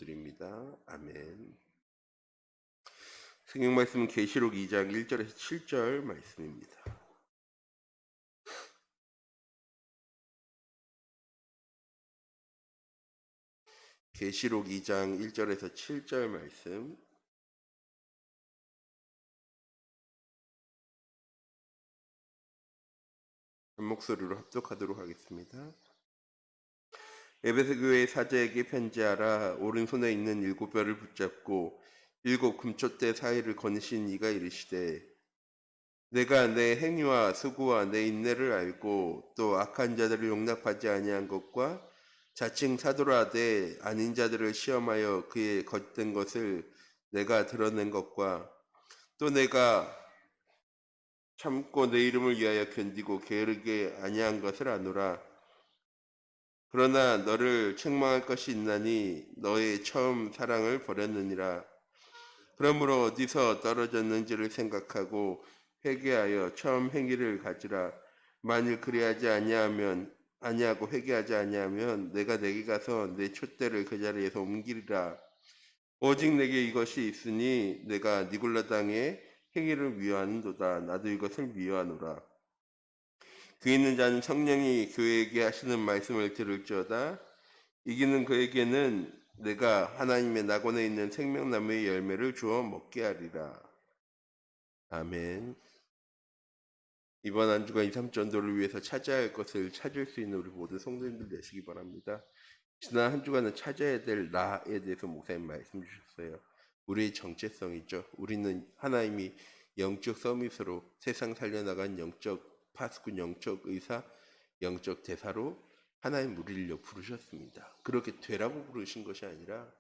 기도드립니다. 아멘. 성경 말씀은 계시록 2장 1절에서 7절 말씀입니다. 계시록 2장 1절에서 7절 말씀 한 목소리로 합독하도록 하겠습니다. 에베소 교회 사제에게 편지하라. 오른손에 있는 7별을 붙잡고 7 금촛대 사이를 거니신 이가 이르시되 내가 내 행위와 수고와 내 인내를 알고 또 악한 자들을 용납하지 아니한 것과 자칭 사도라되 아닌 자들을 시험하여 그의 겉된 것을 내가 드러낸 것과 또 내가 참고 내 이름을 위하여 견디고 게으르게 아니한 것을 아노라. 그러나 너를 책망할 것이 있나니 너의 처음 사랑을 버렸느니라. 그러므로 어디서 떨어졌는지를 생각하고 회개하여 처음 행위를 가지라. 만일 그리하지 아니하고 회개하지 아니하면 내가 내게 가서 내 촛대를 그 자리에서 옮기리라. 오직 내게 이것이 있으니 내가 니골라 당의 행위를 미워하는도다. 나도 이것을 미워하노라. 그 있는 자는 성령이 교회에게 하시는 말씀을 들을지어다. 이기는 그에게는 내가 하나님의 낙원에 있는 생명나무의 열매를 주어 먹게 하리라. 아멘. 이번 한 주간 2, 3전도를 위해서 찾아야 할 것을 찾을 수 있는 우리 모든 성도님들 되시기 바랍니다. 지난 한 주간은 찾아야 될 나에 대해서 목사님 말씀 주셨어요. 우리의 정체성이죠. 우리는 하나님이 영적 서밋으로 세상 살려나간 영적 파수꾼, 영적 의사, 영적 대사로 하나님 우리를 부르셨습니다. 그렇게 되라고 부르신 것이 아니라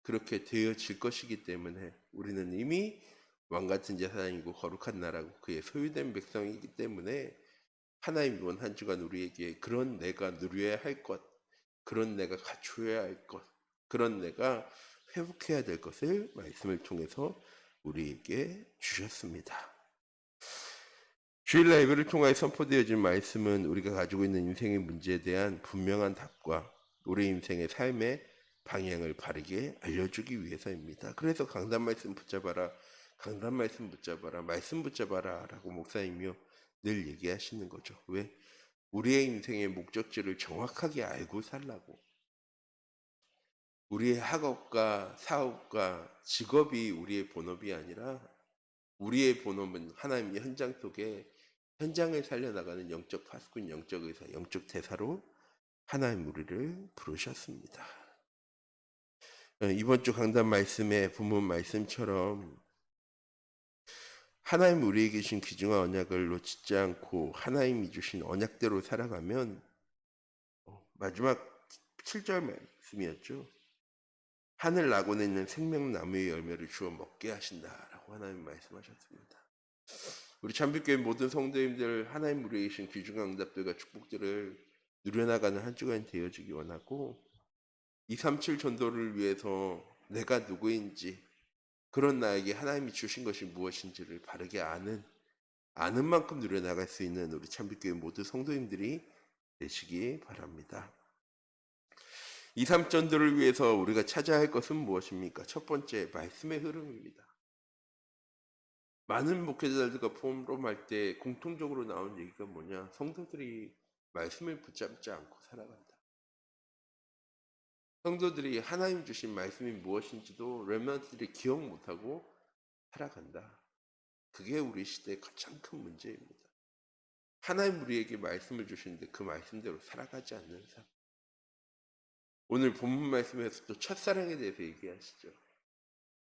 그렇게 되어질 것이기 때문에 우리는 이미 왕같은 제사장이고 거룩한 나라고 그의 소유된 백성이기 때문에 하나님 이번 한 주간 우리에게 그런 내가 누려야 할 것, 그런 내가 갖추어야 할 것, 그런 내가 회복해야 될 것을 말씀을 통해서 우리에게 주셨습니다. 주일 라이브를 통하여 선포되어진 말씀은 우리가 가지고 있는 인생의 문제에 대한 분명한 답과 우리 인생의 삶의 방향을 바르게 알려주기 위해서입니다. 그래서 강단 말씀 붙잡아라, 강단 말씀 붙잡아라, 말씀 붙잡아라 라고 목사님이요 늘 얘기하시는 거죠. 왜? 우리의 인생의 목적지를 정확하게 알고 살라고. 우리의 학업과 사업과 직업이 우리의 본업이 아니라 우리의 본업은 하나님의 현장 속에 현장을 살려나가는 영적 파수꾼, 영적 의사, 영적 대사로 하나님 우리를 부르셨습니다. 이번 주 강단 말씀의 본문 말씀처럼 하나님 우리에게 주신 귀중한 언약을 놓치지 않고 하나님이 주신 언약대로 살아가면 마지막 7절 말씀이었죠. 하늘 낙원에 있는 생명나무의 열매를 주어 먹게 하신다라고 하나님 말씀하셨습니다. 우리 참빛교회 모든 성도님들 하나님 우리에게 주신 귀중한 응답들과 축복들을 누려나가는 한 주간이 되어지기 원하고 237 전도를 위해서 내가 누구인지 그런 나에게 하나님이 주신 것이 무엇인지를 바르게 아는 만큼 누려나갈 수 있는 우리 참빛교회 모든 성도님들이 되시기 바랍니다. 2, 3전도를 위해서 우리가 찾아야 할 것은 무엇입니까? 첫 번째, 말씀의 흐름입니다. 많은 목회자들과 포럼할 때 공통적으로 나온 얘기가 뭐냐? 성도들이 말씀을 붙잡지 않고 살아간다. 성도들이 하나님 주신 말씀이 무엇인지도 렘넌트들이 기억 못하고 살아간다. 그게 우리 시대의 가장 큰 문제입니다. 하나님 우리에게 말씀을 주시는데 그 말씀대로 살아가지 않는 삶. 오늘 본문 말씀에서도 첫사랑에 대해서 얘기하시죠.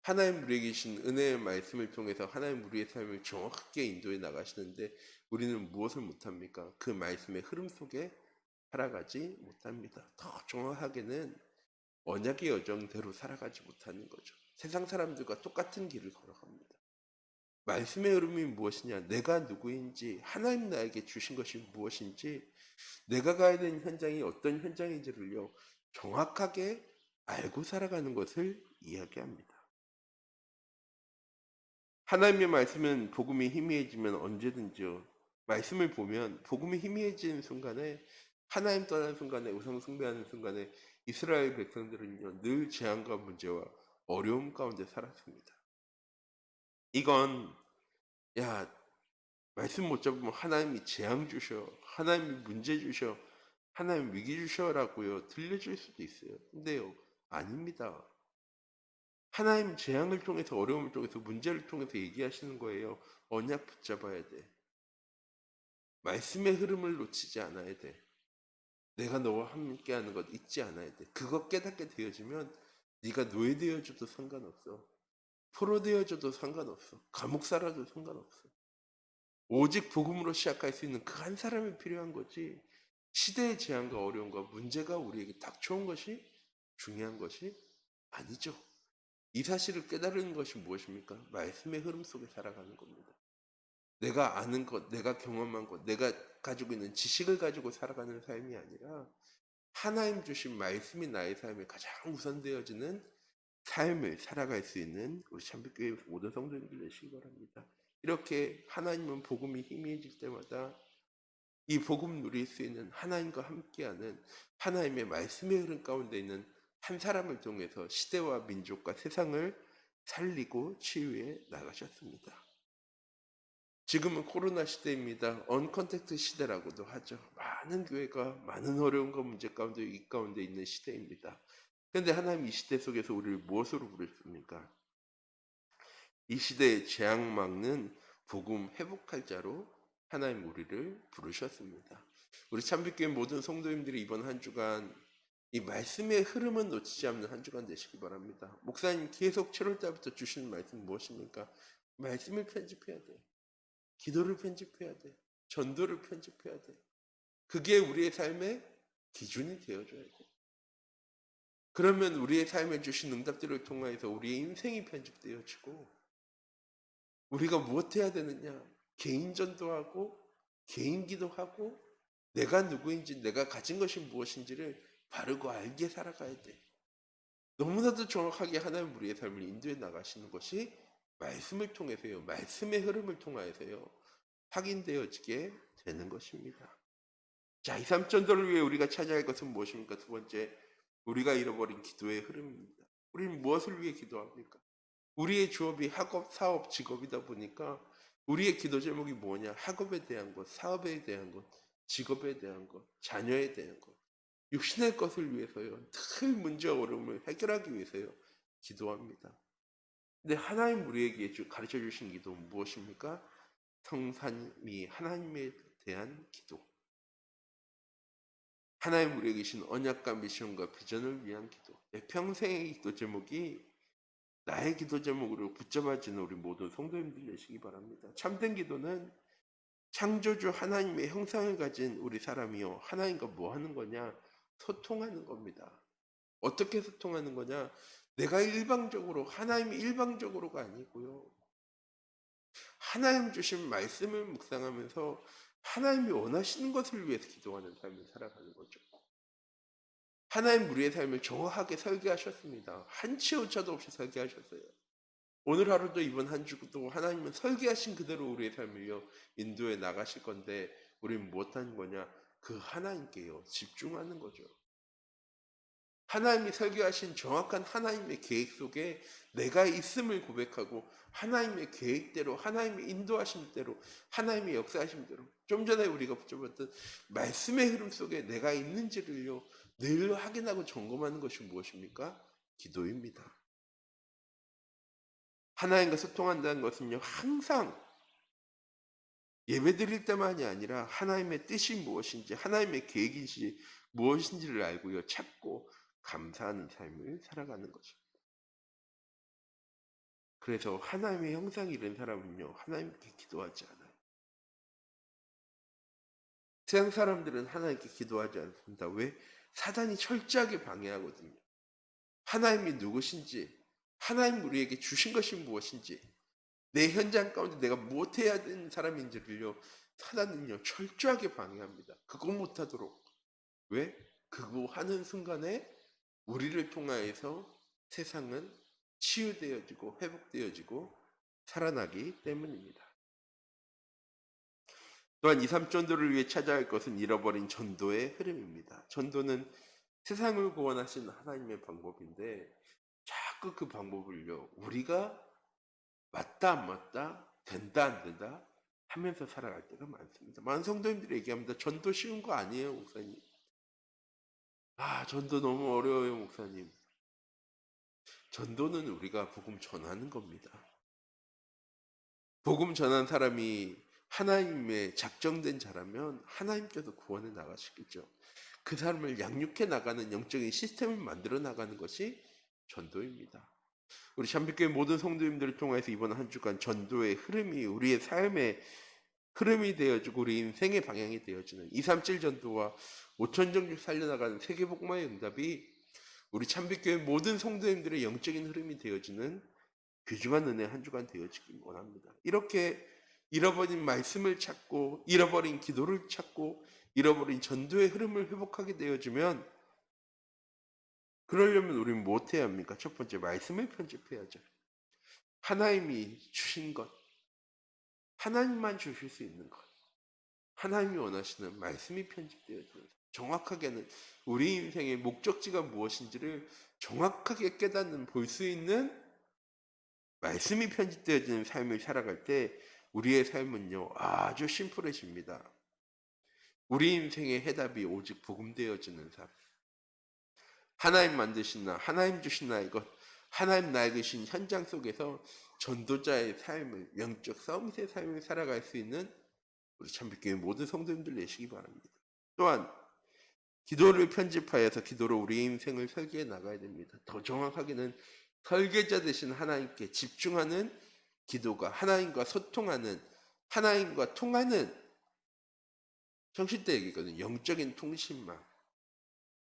하나님 우리에게 주신 은혜의 말씀을 통해서 하나님 우리의 삶을 정확하게 인도해 나가시는데 우리는 무엇을 못합니까? 그 말씀의 흐름 속에 살아가지 못합니다. 더 정확하게는 언약의 여정대로 살아가지 못하는 거죠. 세상 사람들과 똑같은 길을 걸어갑니다. 말씀의 흐름이 무엇이냐? 내가 누구인지, 하나님 나에게 주신 것이 무엇인지, 내가 가야 되는 현장이 어떤 현장인지를요 정확하게 알고 살아가는 것을 이야기합니다. 하나님의 말씀은 복음이 희미해지면 언제든지요. 말씀을 보면 복음이 희미해지는 순간에 하나님 떠나는 순간에 우상 숭배하는 순간에 이스라엘 백성들은요, 늘 재앙과 문제와 어려움 가운데 살았습니다. 이건, 야, 말씀 못 잡으면 하나님이 재앙 주셔, 하나님이 문제 주셔, 하나님 위기 주셔라고요 들려줄 수도 있어요. 근데요, 아닙니다. 하나님 재앙을 통해서, 어려움을 통해서, 문제를 통해서 얘기하시는 거예요. 언약 붙잡아야 돼. 말씀의 흐름을 놓치지 않아야 돼. 내가 너와 함께하는 것 잊지 않아야 돼. 그거 깨닫게 되어지면 네가 노예되어져도 상관없어. 포로되어져도 상관없어. 감옥 살아도 상관없어. 오직 복음으로 시작할 수 있는 그 한 사람이 필요한 거지. 시대의 재앙과 어려움과 문제가 우리에게 닥쳐온 것이 중요한 것이 아니죠. 이 사실을 깨달은 것이 무엇입니까? 말씀의 흐름 속에 살아가는 겁니다. 내가 아는 것, 내가 경험한 것, 내가 가지고 있는 지식을 가지고 살아가는 삶이 아니라 하나님 주신 말씀이 나의 삶에 가장 우선되어지는 삶을 살아갈 수 있는 우리 참빛교회 모든 성도님들 되시기 바랍니다. 이렇게 하나님은 복음이 희미해질 때마다 이 복음 누릴 수 있는 하나님과 함께하는 하나님의 말씀의 흐름 가운데 있는 한 사람을 통해서 시대와 민족과 세상을 살리고 치유해 나가셨습니다. 지금은 코로나 시대입니다. 언컨택트 시대라고도 하죠. 많은 교회가 많은 어려움과 문제 가운데 이 가운데 있는 시대입니다. 그런데 하나님 이 시대 속에서 우리를 무엇으로 부르십니까? 이 시대의 재앙 막는 복음 회복할 자로 하나님 우리를 부르셨습니다. 우리 참빛교회 모든 성도님들이 이번 한 주간 이 말씀의 흐름은 놓치지 않는 한 주간 되시기 바랍니다. 목사님 계속 7월 달부터 주시는 말씀 무엇입니까? 말씀을 편집해야 돼. 기도를 편집해야 돼. 전도를 편집해야 돼. 그게 우리의 삶의 기준이 되어줘야 돼. 그러면 우리의 삶에 주신 응답들을 통해서 우리의 인생이 편집되어지고 우리가 무엇해야 되느냐? 개인 전도하고 개인 기도하고 내가 누구인지 내가 가진 것이 무엇인지를 바르고 알게 살아가야 돼. 너무나도 정확하게 하나님 우리의 삶을 인도해 나가시는 것이 말씀을 통해서요. 말씀의 흐름을 통하여서요. 확인되어지게 되는 것입니다. 자, 이 삼천도를 위해 우리가 찾아야 할 것은 무엇입니까? 두 번째, 우리가 잃어버린 기도의 흐름입니다. 우리는 무엇을 위해 기도합니까? 우리의 주업이 학업, 사업, 직업이다 보니까 우리의 기도 제목이 뭐냐? 학업에 대한 것, 사업에 대한 것, 직업에 대한 것, 자녀에 대한 것, 육신의 것을 위해서요. 큰 문제와 어려움을 해결하기 위해서요. 기도합니다. 근데 하나님 우리에게 가르쳐 주신 기도는 무엇입니까? 성삼위 하나님에 대한 기도. 하나님 우리에게 주신 언약과 미션과 비전을 위한 기도. 내 평생의 기도 제목이 나의 기도 제목으로 붙잡아지는 우리 모든 성도님들 되시기 바랍니다. 참된 기도는 창조주 하나님의 형상을 가진 우리 사람이요. 하나님과 뭐 하는 거냐? 소통하는 겁니다. 어떻게 소통하는 거냐? 내가 일방적으로, 하나님이 일방적으로가 아니고요. 하나님 주신 말씀을 묵상하면서 하나님이 원하시는 것을 위해서 기도하는 삶을 살아가는 거죠. 하나님 우리의 삶을 정확하게 설계하셨습니다. 한치 오차도 없이 설계하셨어요. 오늘 하루도 이번 한 주도 하나님은 설계하신 그대로 우리의 삶을요 인도해 나가실 건데 우리는 무엇하는 거냐? 그 하나님께요 집중하는 거죠. 하나님이 설계하신 정확한 하나님의 계획 속에 내가 있음을 고백하고 하나님의 계획대로 하나님의 인도하심대로 하나님의 역사하심대로 좀 전에 우리가 붙여봤던 말씀의 흐름 속에 내가 있는지를요 늘 확인하고 점검하는 것이 무엇입니까? 기도입니다. 하나님과 소통한다는 것은요 항상 예배 드릴 때만이 아니라 하나님의 뜻이 무엇인지 하나님의 계획이 무엇인지를 알고요 찾고 감사하는 삶을 살아가는 거죠. 그래서 하나님의 형상이 된 사람은요 하나님께 기도하지 않아요. 세상 사람들은 하나님께 기도하지 않습니다. 왜? 사단이 철저하게 방해하거든요. 하나님이 누구신지 하나님 우리에게 주신 것이 무엇인지 내 현장 가운데 내가 무엇해야 되는 사람인지를요 사단은요 철저하게 방해합니다. 그거 못하도록. 왜? 그거 하는 순간에 우리를 통하여서 세상은 치유되어지고 회복되어지고 살아나기 때문입니다. 또한 2, 3전도를 위해 찾아야 할 것은 잃어버린 전도의 흐름입니다. 전도는 세상을 구원하신 하나님의 방법인데 자꾸 그 방법을요 우리가 맞다 안 맞다 된다 안 된다 하면서 살아갈 때가 많습니다. 많은 성도님들이 얘기합니다. 전도 쉬운 거 아니에요 목사님. 전도 너무 어려워요 목사님. 전도는 우리가 복음 전하는 겁니다. 복음 전한 사람이 하나님의 작정된 자라면 하나님께서 구원해 나가시겠죠. 그 사람을 양육해 나가는 영적인 시스템을 만들어 나가는 것이 전도입니다. 우리 참빛교회 모든 성도님들을 통해서 이번 한 주간 전도의 흐름이 우리의 삶의 흐름이 되어지고 우리 인생의 방향이 되어지는 237 전도와 5천 종족 살려나가는 세계복음화의 응답이 우리 참빛교회 모든 성도님들의 영적인 흐름이 되어지는 귀중한 은혜 한 주간 되어지길 원합니다. 이렇게 잃어버린 말씀을 찾고 잃어버린 기도를 찾고 잃어버린 전도의 흐름을 회복하게 되어지면 그러려면 우리는 무엇해야 합니까? 첫 번째 말씀을 편집해야죠. 하나님이 주신 것, 하나님만 주실 수 있는 것, 하나님이 원하시는 말씀이 편집되어져요. 정확하게는 우리 인생의 목적지가 무엇인지를 정확하게 깨닫는 볼 수 있는 말씀이 편집되어지는 삶을 살아갈 때 우리의 삶은요 아주 심플해집니다. 우리 인생의 해답이 오직 복음되어지는 삶. 하나님 만드신 나, 하나님 주신 나 이것, 하나님 나에게 주신 현장 속에서 전도자의 삶을, 영적 서밋의 삶을 살아갈 수 있는 우리 참빛교회 모든 성도님들 되시기 바랍니다. 또한 기도를 편집하여서 기도로 우리 인생을 설계해 나가야 됩니다. 더 정확하게는 설계자 되신 하나님께 집중하는 기도가 하나님과 소통하는, 하나님과 통하는, 정신 때 얘기거든요. 영적인 통신망.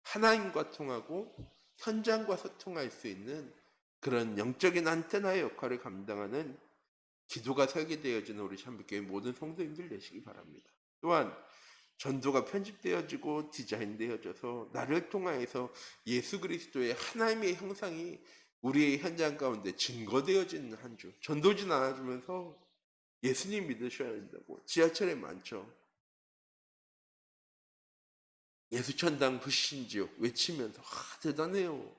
하나님과 통하고 현장과 소통할 수 있는 그런 영적인 안테나의 역할을 감당하는 기도가 설계되어지는 우리 참빛교회 모든 성도님들 되시기 바랍니다. 또한 전도가 편집되어지고 디자인되어져서 나를 통하여서 예수 그리스도의 하나님의 형상이 우리의 현장 가운데 증거되어지는 한 주. 전도진 않아주면서 예수님 믿으셔야 된다고 지하철에 많죠. 예수천당 불신지옥 외치면서 대단해요.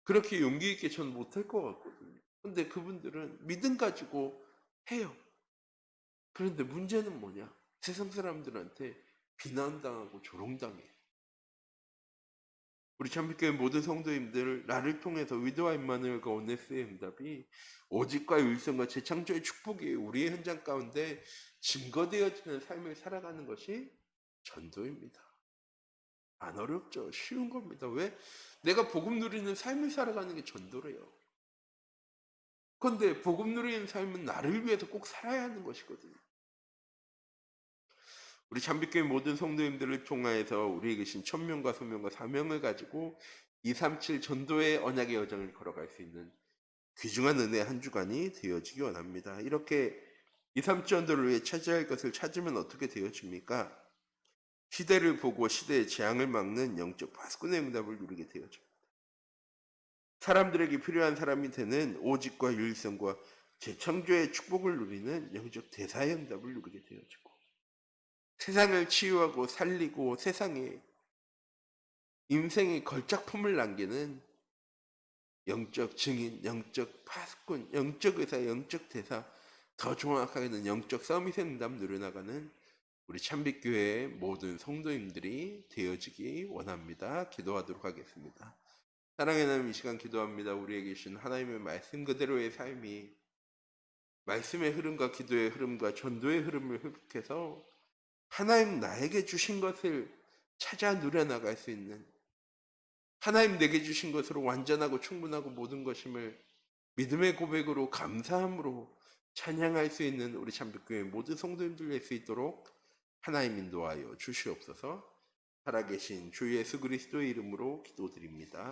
그렇게 용기 있게 전 못할 것 같거든요. 근데 그분들은 믿음 가지고 해요. 그런데 문제는 뭐냐? 세상 사람들한테 비난당하고 조롱당해요. 우리 참빛교회 모든 성도님들 나를 통해서 위도와 임마누엘과 오네스의 응답이 오직과 율성과 재창조의 축복이 우리의 현장 가운데 증거되어지는 삶을 살아가는 것이 전도입니다. 안 어렵죠. 쉬운 겁니다. 왜? 내가 복음 누리는 삶을 살아가는 게 전도래요. 그런데 복음 누리는 삶은 나를 위해서 꼭 살아야 하는 것이거든요. 우리 참빛교회 모든 성도님들을 통하여서 우리에게 계신 천명과 소명과 사명을 가지고 237 전도의 언약의 여정을 걸어갈 수 있는 귀중한 은혜의 한 주간이 되어지기 원합니다. 이렇게 237 전도를 위해 차지할 것을 찾으면 어떻게 되어집니까? 시대를 보고 시대의 재앙을 막는 영적 파수꾼의 응답을 누리게 되어집니다. 사람들에게 필요한 사람이 되는 오직과 유일성과 재창조의 축복을 누리는 영적 대사의 응답을 누리게 되어지고 세상을 치유하고 살리고 세상에 인생의 걸작품을 남기는 영적 증인, 영적 파수꾼, 영적 의사, 영적 대사, 더 정확하게는 영적 서밋의 응답 누려나가는 우리 참빛교회의 모든 성도님들이 되어지기 원합니다. 기도하도록 하겠습니다. 사랑의 하나님, 이 시간 기도합니다. 우리에게 주신 하나님의 말씀 그대로의 삶이 말씀의 흐름과 기도의 흐름과 전도의 흐름을 회복해서 하나님 나에게 주신 것을 찾아 누려나갈 수 있는, 하나님 내게 주신 것으로 완전하고 충분하고 모든 것임을 믿음의 고백으로 감사함으로 찬양할 수 있는 우리 참빛교회 모든 성도님들 될 수 있도록 하나님 인도하여 주시옵소서. 살아계신 주 예수 그리스도의 이름으로 기도드립니다.